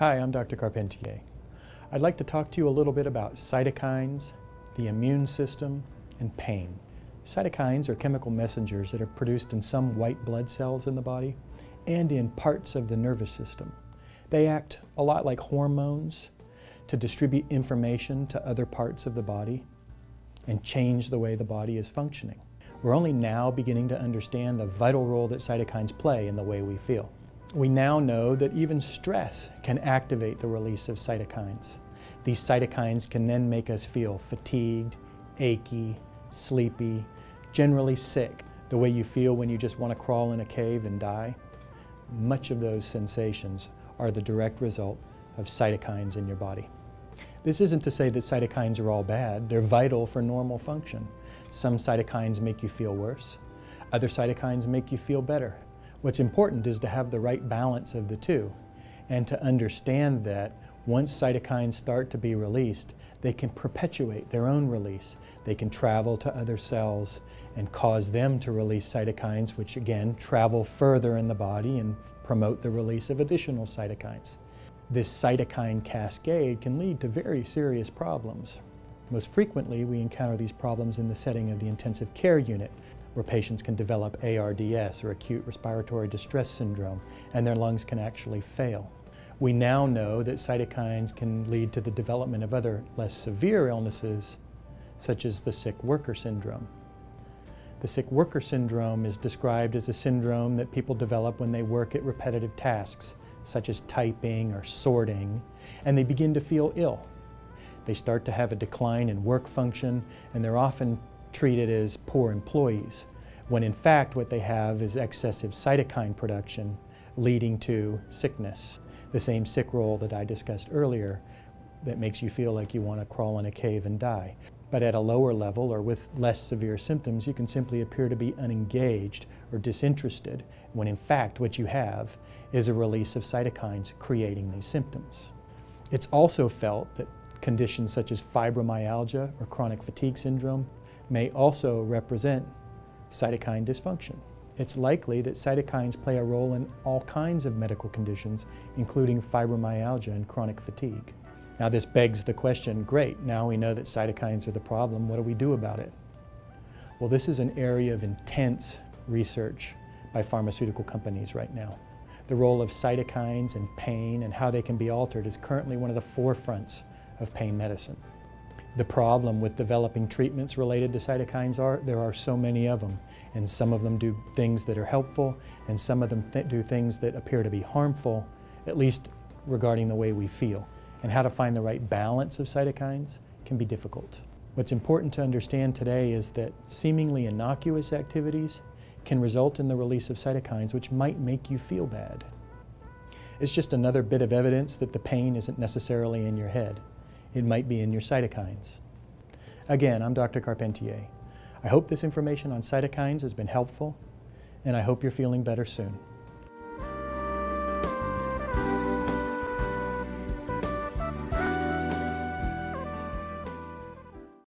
Hi, I'm Dr. Carpentier. I'd like to talk to you a little bit about cytokines, the immune system, and pain. Cytokines are chemical messengers that are produced in some white blood cells in the body and in parts of the nervous system. They act a lot like hormones to distribute information to other parts of the body and change the way the body is functioning. We're only now beginning to understand the vital role that cytokines play in the way we feel. We now know that even stress can activate the release of cytokines. These cytokines can then make us feel fatigued, achy, sleepy, generally sick, the way you feel when you just want to crawl in a cave and die. Much of those sensations are the direct result of cytokines in your body. This isn't to say that cytokines are all bad. They're vital for normal function. Some cytokines make you feel worse. Other cytokines make you feel better. What's important is to have the right balance of the two and to understand that once cytokines start to be released, they can perpetuate their own release. They can travel to other cells and cause them to release cytokines, which again travel further in the body and promote the release of additional cytokines. This cytokine cascade can lead to very serious problems. Most frequently, we encounter these problems in the setting of the intensive care unit, where patients can develop ARDS, or acute respiratory distress syndrome, and their lungs can actually fail. We now know that cytokines can lead to the development of other less severe illnesses, such as the sick worker syndrome. The sick worker syndrome is described as a syndrome that people develop when they work at repetitive tasks, such as typing or sorting, and they begin to feel ill. They start to have a decline in work function, and they're often treated as poor employees, when in fact what they have is excessive cytokine production leading to sickness. The same sick role that I discussed earlier that makes you feel like you want to crawl in a cave and die. But at a lower level or with less severe symptoms, you can simply appear to be unengaged or disinterested, when in fact what you have is a release of cytokines creating these symptoms. It's also felt that conditions such as fibromyalgia or chronic fatigue syndrome may also represent cytokine dysfunction. It's likely that cytokines play a role in all kinds of medical conditions, including fibromyalgia and chronic fatigue. Now this begs the question, great, now we know that cytokines are the problem, what do we do about it? Well, this is an area of intense research by pharmaceutical companies right now. The role of cytokines and pain and how they can be altered is currently one of the forefronts of pain medicine. The problem with developing treatments related to cytokines there are so many of them, and some of them do things that are helpful, and some of them do things that appear to be harmful, at least regarding the way we feel. And how to find the right balance of cytokines can be difficult. What's important to understand today is that seemingly innocuous activities can result in the release of cytokines which might make you feel bad. It's just another bit of evidence that the pain isn't necessarily in your head. It might be in your cytokines. Again, I'm Dr. Carpentier. I hope this information on cytokines has been helpful, and I hope you're feeling better soon.